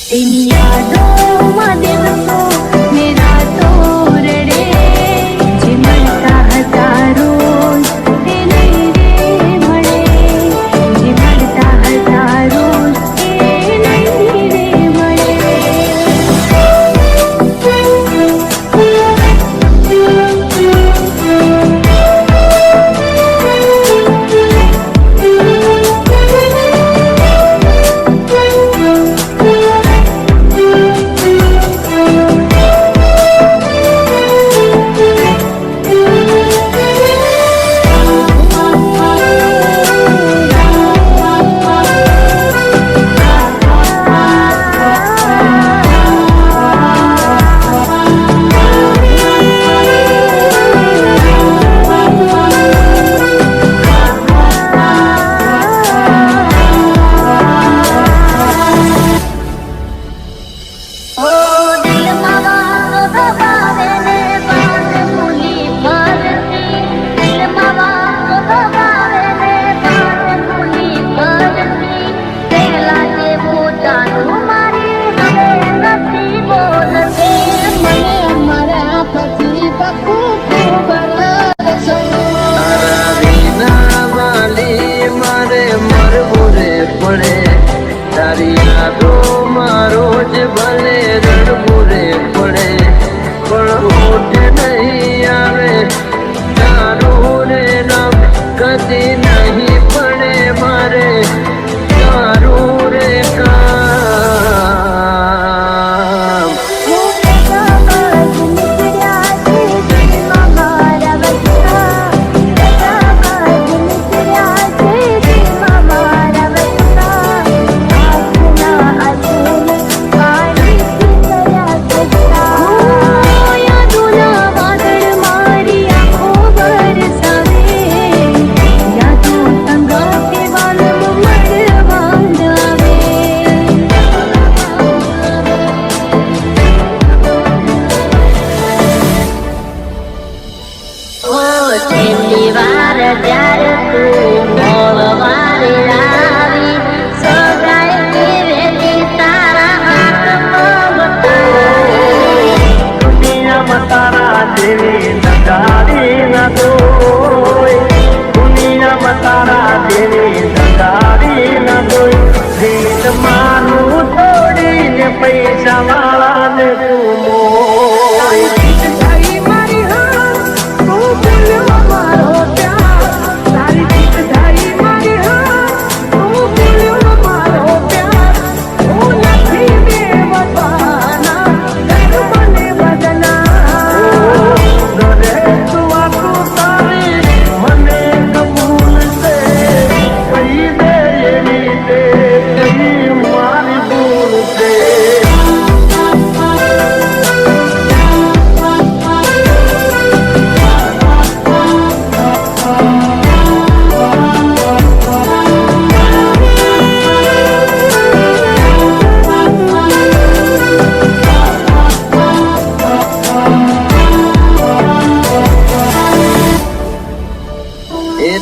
तेरी यादों में દિવસો ને રાતો રડે જે મળતા હતા રોજ તે નહીં રે મળે જે મળતા હતા રોજ તે નહીં રે મળે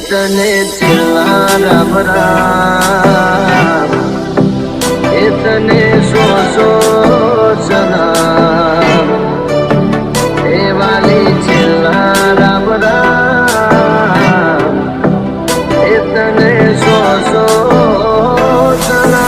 तने चिल्लाना भरा इतने सो सना ए वाली चिल्लाना भरा इतने सो सना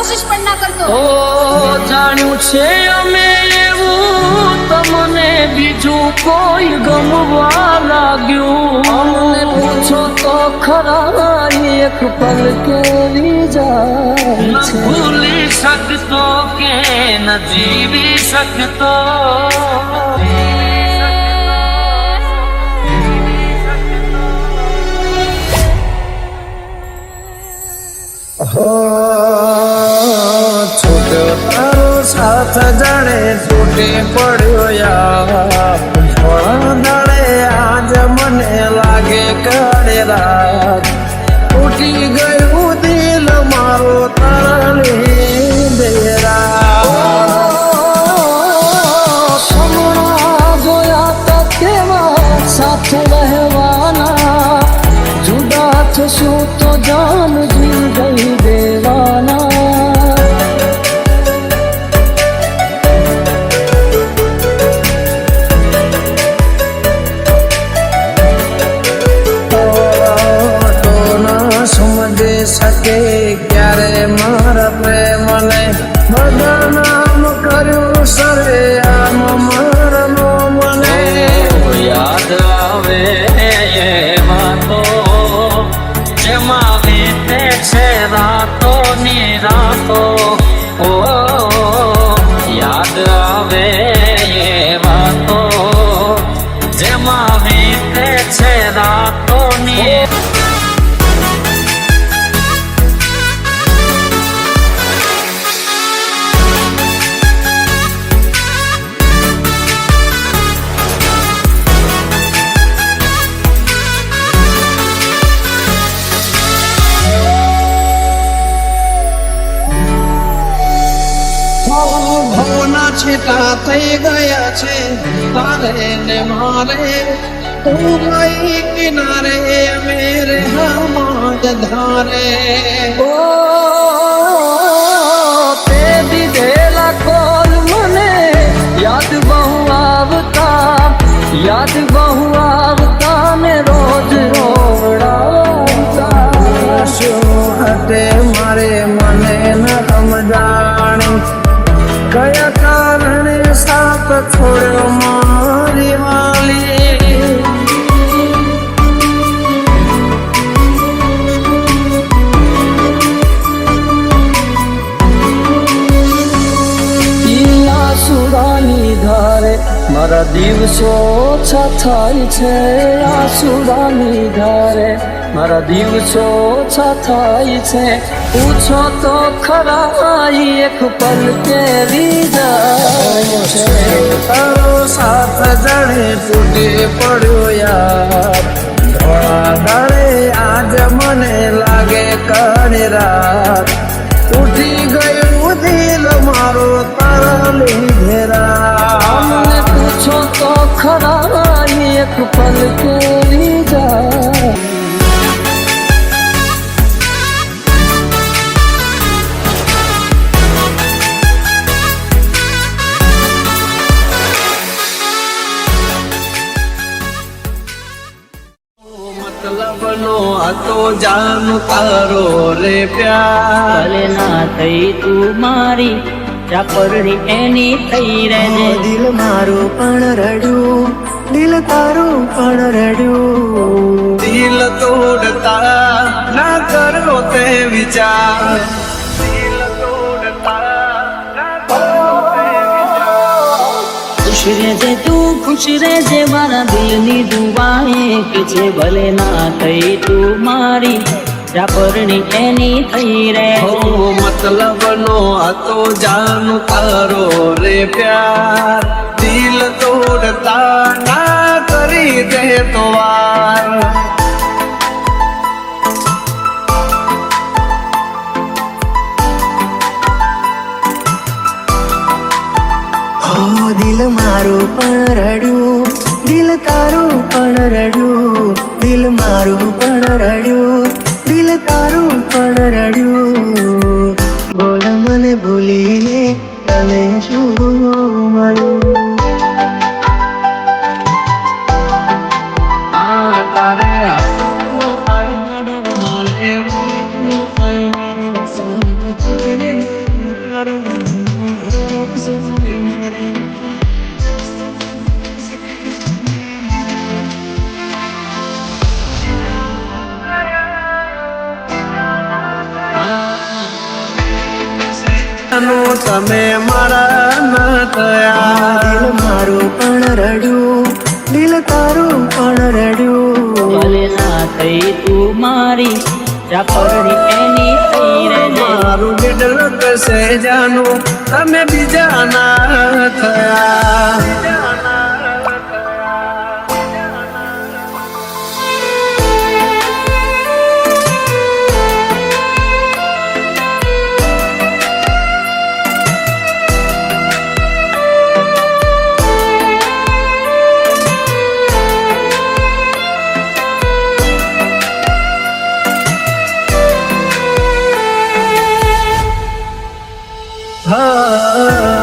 કોશિશ પણ ના કરતો. ઓ જાણ્યું છે અમે એવું તમને બીજું કોઈ ગમવા લાગ્યું. અમને પૂછો તો ખરા એક પલ કેવી જાય ન ભૂલી શકતો કે ન જીવી શકતો. છૂટ્યો તારો સાથ જાણે તૂટી પડ્યો યાર. થોડા દાડે આજ મને લાગે કાળે રાત. તૂટી ગયું દિલ મારો તારા લીધે સમણા જોયા તા કેવા સાથે રહેવાના. જુદા થશું તો જાન જીવ દઈ દેવાના. સમજી શકે ક્યારે મારા પ્રેમને બદનામ કર્યું સરે આમ મારનો મને. યાદ આવે એ વાતો જેમાં વીતે છે રાતો ની રાતો. ઓ યાદ આવે એ વાતો જેમાં વીતે છે રાતો ની. ભવના છેટા થઈ ગયા છે તારે ને મારે. તું ગઈ કિનારે મેરે હમાદ ધારે. ઓ તે દીધેલા કોલ મને યાદ બહુ આવતા. યાદ બહુ આવતા ને રોજ રોવડાવતા. શું હતે મારે મને ન સમજાણી. કયા કારણે સાથ છોડ્યો મારી વાલી. ઈ આસુરાની ધારે મારા દિવસો ઓછા થાય છે. આસુરાની ધારે મારા દિવસો ઓછા થાય છે. પૂછો તો ખરા ઈ એક પલ કેવી જાય છે. તારો સાથ જાણે તૂટી પડ્યો યાર. ધોળા દાડે આજ મને લાગે કાળી રાત. તૂટી ગયું દિલ મારો તારા લીધે અમને પૂછો તો ખરા ઈ એક પલ કેવી જાય. મતલબનો હતો જાન તારો રે પ્યાર. ભલે ના થઈ તું મારી ચાપરડી એની થઈ રહેજે. દિલ મારું પણ રડ્યું, દિલ તારું પણ રડ્યું. દિલ તોડતા ના કરો તે વિચાર. દિલ તોડતા ના કરો તે વિચાર. ખુશ રહેજે તું ખુશ રહેજે મારા દિલની દુઆએ કે છે. ભલે ના થઈ તું મારી ચાપરડી એની થઈ રહેજે. મતલબનો હતો જાન તારો રે પ્યાર. દિલ તોડતા ના કરી દે તો વાર. હો દિલ મારું પણ રડ્યું, દિલ તારું પણ રડ્યું. દિલ મારું પણ રડ્યું, દિલ તારું પણ રડ્યું. બોલ મને ભૂલીને તને શું મળ્યું. તારે Thank you. જાનું તમે મારા ન થયા. દિલ મારું પણ રડ્યું, દિલ તારું પણ રડ્યું. ભલે ના થઈ તું મારી જા પરણી એની થઈ રહેજે. મારું બેડલ કસે જાનું તમે બીજા ના થયા.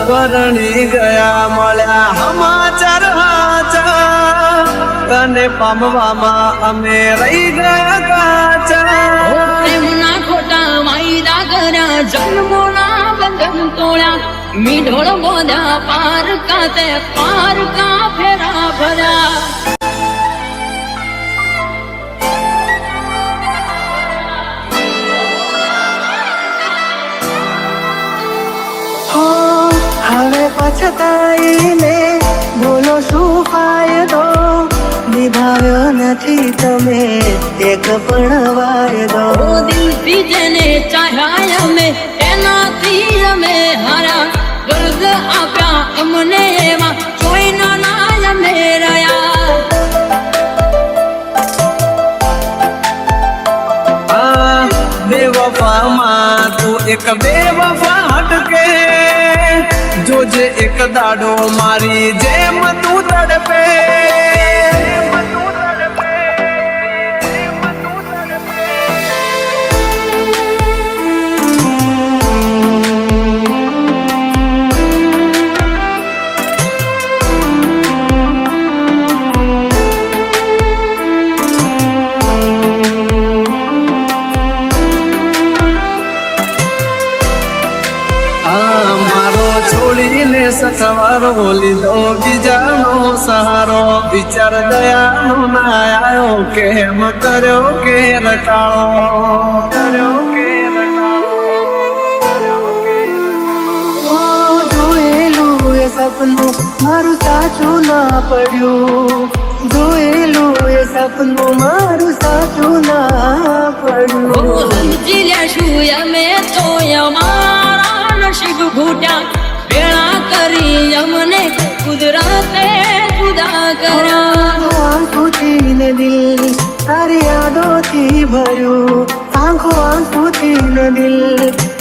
પરણી ગયા મળ્યા સમાચાર હાચા, તને પામવામાં અમે રહી ગયા કાચા. પ્રેમના ખોટા વાયદા કર્યા, જન્મોના બંધન તોડ્યા, મીઢોળ બોધ્યા પારકા તે પારકા ફેરા ભર્યા. હવે પછતાઈને બોલો શું ફાયદો, નિભાવ્યો નથી તમે એક પણ વાયદો. ઓ દિલથી જેને ચાહ્યા અમે એનાથી અમે હારા, દર્દ આપ્યા અમને એવા કોઈના ના અમે રહ્યા. બેવફામાં તું એક બેવફા હટકે, જોજે એક દાડો મારી જેમ તું તડપે. છોડીને સથવારો લીધો બીજાનો સહારો, વિચાર દયાનો ના આવ્યો કેમ કર્યો કે રટાળો, કર્યો કે જોયેલું એ સપનું મારું સાચું ના પડ્યું, જોયેલું એ સપનું મારું સાચું ના પડ્યું. સમજી લેશું અમે તો અમારા નસીબ ઘૂટ્યા, વેળા કરી અમને કુદરતે જુદા કર્યા. આંખોથી ને દિલ તારી યાદોથી ભર્યું, આંખો આંખોથી ને દિલ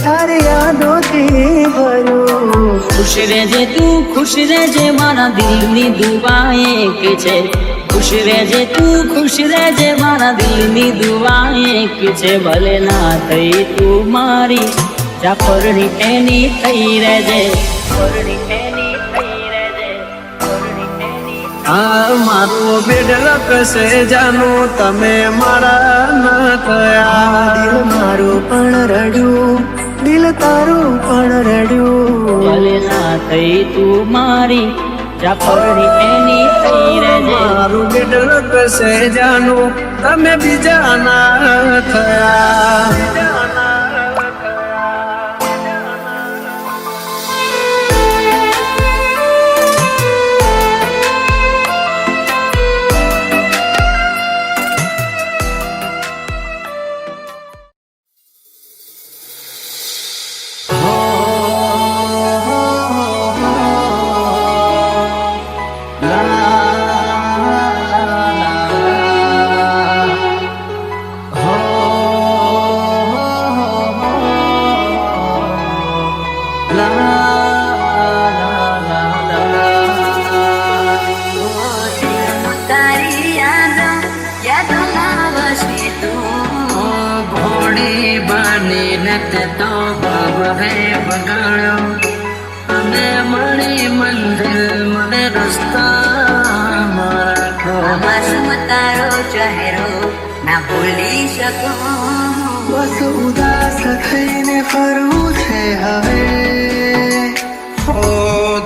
તારી યાદોથી ભર્યું. ખુશ રહેજે તું ખુશ રહેજે, મારા દિલની દુઆ એક છે. ખુશ રહેજે તું ખુશ રહેજે, મારા દિલની દુઆ એક છે. ભલે ના થઈ તું મારી જા પરણી એની થઈ રહેજે, પરણી એની થઈ રહેજે, પરણી એની. મારું બેડલ કસે જાનું તમે મારા ન થયા. દિલ મારું પણ રડ્યું, દિલ તારું પણ રડ્યું. ભલે ના થઈ તું મારી જા પરણી એની થઈ રહેજે. મારું બેડલ કસે જાનું તમે બીજા ના થયા. તારી યાદોમાં વસે તું, ઘોડી બની નકતો હવે બગાડ્યો, અને મળી મંદિર મને રસ્તા મારા. માસૂમ તારો ચહેરો ના ભૂલી શકું. બસ ઉદાસ થઈને ફરવું છે હવે.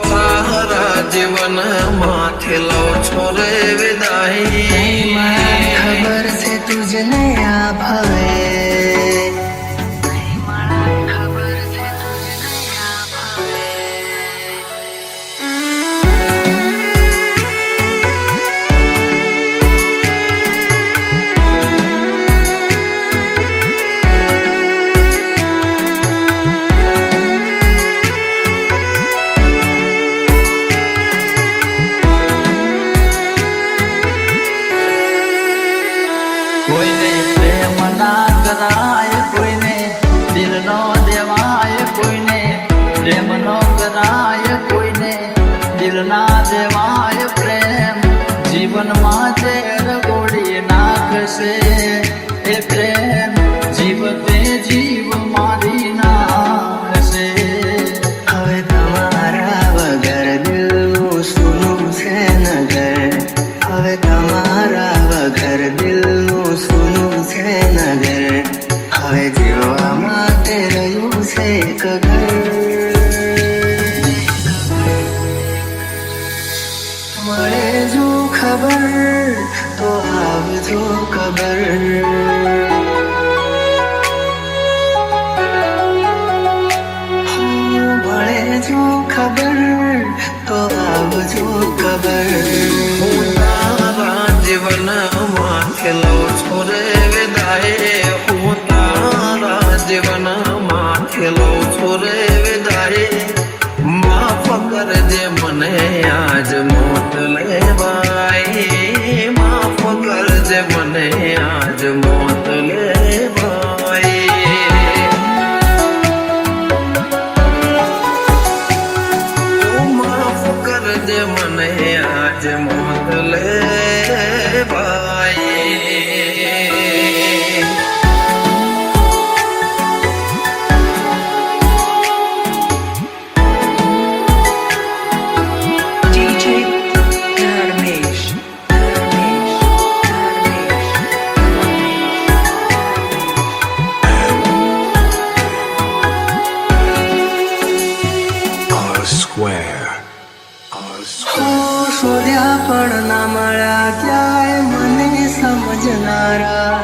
તારા જીવન માથે લો છો રે વિદાય. ખબર છે તુજને આ ભવે, એક ઘર મળે જો ખબર તો આવજો ખબર મળે જો ખબર તો આવજો ખબર હું તારા જીવનમાં ખેલો છું રે વિદાય હું તારા જીવનમાં ખેલો છું રે વિદાય માફ કરજે મને આજ મોત લેવાય માફ કરજે મને આજ મોત લેવાય માફ કરજે મને આજ મોત લેવાય DJ Dharmesh શોધ્યા પણ ના મળ્યા ક્યાંય મને સમજનારા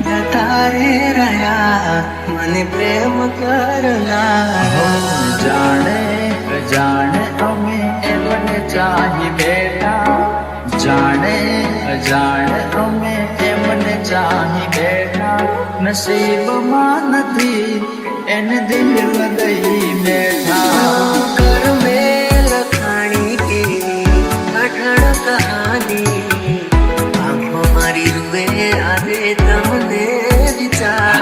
જતા રે રહ્યા મને પ્રેમ કરનારા જાણે જાણે અમે એમને ચાહી બેઠા જાણે જાણે અમે એમને ચાહી બેઠા નસીબમાં નથી એને દિલ લગઈ બેઠા કર મેં લખાણી કે કઠણ કહાની આંખો મારી રૂએ આજે તમને વિચાર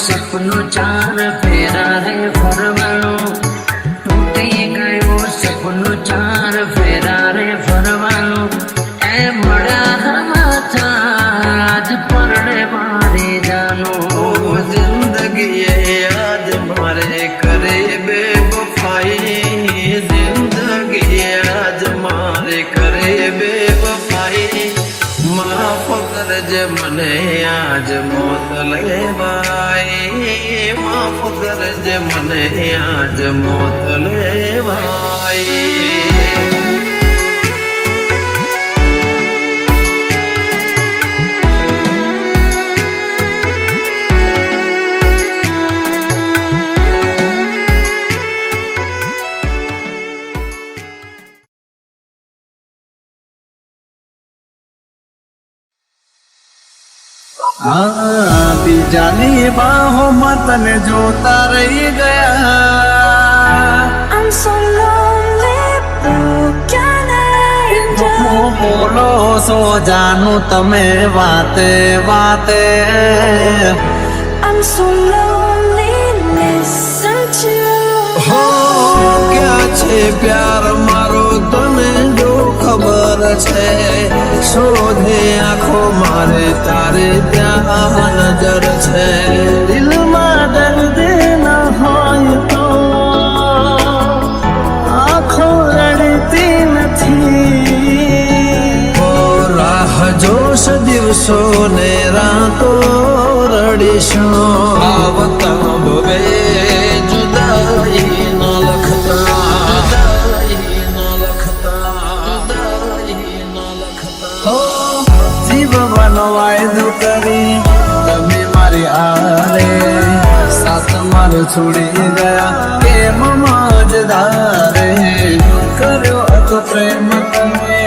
સપનું ચાર ફેરા રે ફરવાનું તૂટી ગયું સપનું ચાર ફેરા રે ફરવાનું એ મળ્યા માથા આજ પરડે મારી જાનું જિંદગી યાદ મારે કરે બેવફાઈ જિંદગી યાદ મારે કરે બેવફાઈ માફ કરજે મને આજ મોત લેવાય માફ કરજે મને આજ મોત લેવાય બીજાની બાહોમાં તને જોતા રહી ગયા I'm so lonely, broken angel. બોલો સો જાનું તમે વાતે વાતે I'm so lonely, listen to. હો ક્યાં છે પ્યાર મારો તને જો ખબર છે શોધે આંખો મારે તારે ત્યાં નજર છે દિલમાં દર્દ ન હોય તો આંખો રડતી નથી ઓ રાહ જોશ દિવસો ને રાતો રડીશું આવતા ભવે જુદાઈ ન લખતા જુદાઈ ન લખતા જુદાઈ ન લખતા જીવવાનો વાયદો કરી તમે મારી આરે સાથ મારો છોડી ગયા કેમ મજદારે કર્યો હતો પ્રેમ તમે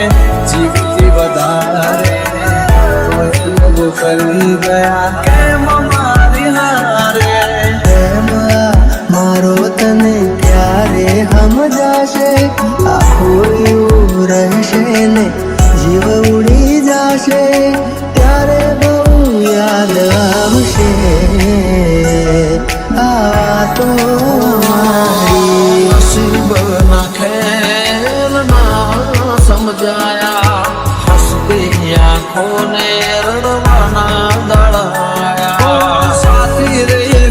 જીવથી વધારે કોઈ લોકો કરી ગયા કેમ મારી હારે એમાં મારો તને ક્યારે સમજાશે આખો એવું રહેશે ને જીવ ઉડી જશે ત્યારે બહુ યાદ આવશે આ તો મારી નસીબ ના ખેલ ના સમજાયા હસતી આંખોને રડવાના દળાયા સાથી રે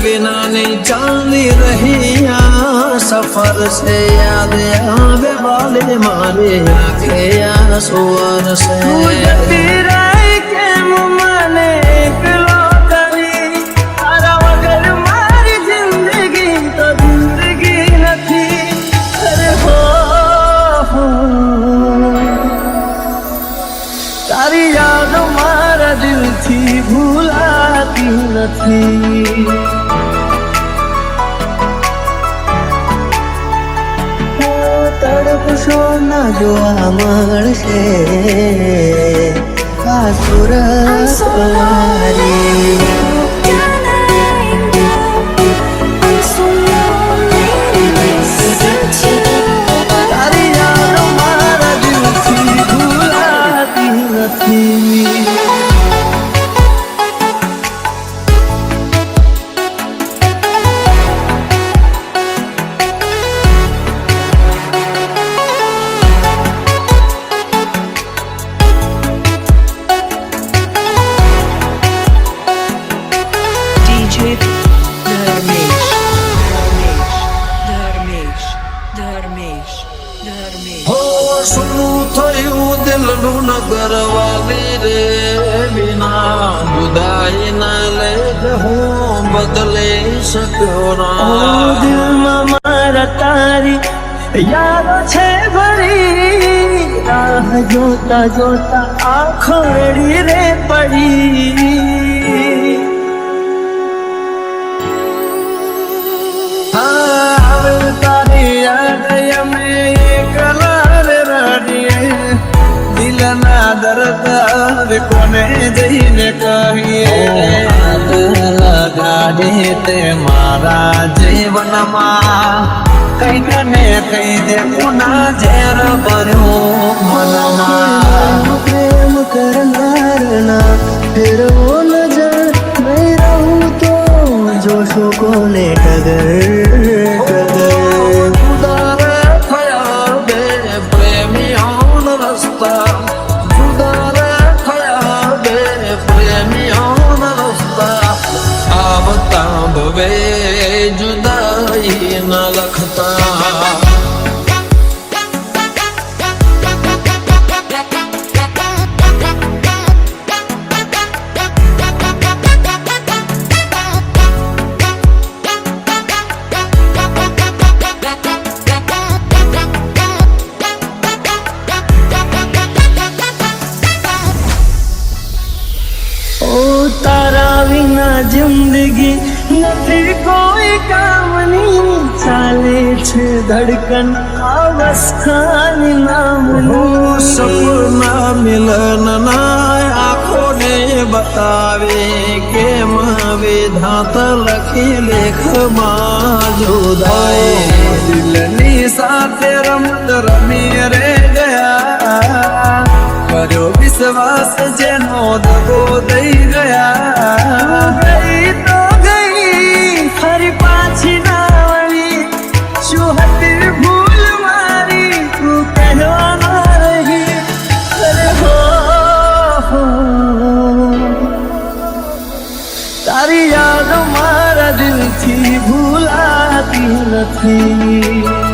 સફર છે યાદ આવે વાલે મારે આંખે આંસુ વરસે જતી રહી કેમ મને એકલો કરી તારા વગર મારી જિંદગી તો જિંદગી નથી અરે હો તારી યાદ મારા દિલથી ભૂલાતી નથી તડપશો ના જોવા મળશે આ સુરત વારી તારી યાદ મારા દિલથી ભૂલાતી નથી હો શું થયું દિલનું નગર વાલી રે વિના જુદાઈ ના લેખ હું બદલી શક્યો ના દિલમાં મારા તારી યાદો છે ભરી રાહ જોતા જોતા આંખો રડી રે પડી આવે તારી યાદ અમે એકલા રે રડીએ દિલના દર્દ હવે કોને જઈને કહીએ લગાડે તે મારા જીવનમાં કઈક ને કઈ દે પુના ઝેર ભર્યું મનમાં પ્રેમ કરનારના ફેરવો નજર નહીં રહું તો જોશો કોને ટગર ટગર જુદારે થયા બે પ્રેમીઓનો રસ્તા જુદારે થયા બે પ્રેમીઓનો રસ્તા આવતા ભવે જુદાઈ ન લખતા તારા વિના જિંદગી નથી કોઈ કામની ચાલે છે ધડકન આવસ ખાની નામનું સપના મિલનના આંખોને બતાવે કેમ વિધાત લખી લેખમાં જુદાઈ દિલની સાથે રમત રમી રે ગયા કર્યો વિશ્વાસ જેનો દગો દઈ ગયા ગઈ તો ગઈ ફરી પાછી ના વળી શું હતી ભૂલ મારી તું કહેવા ના રહી અરે હો તારી યાદ મારા દિલથી ભૂલાતી નથી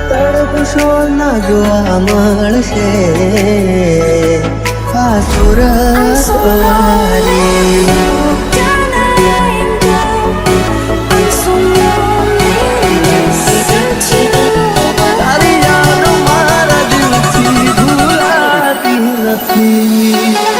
તડપશો ના જોવા મળશે આ સુરત વારી તારી યાદ મારા દિલથી ભૂલાતી નથી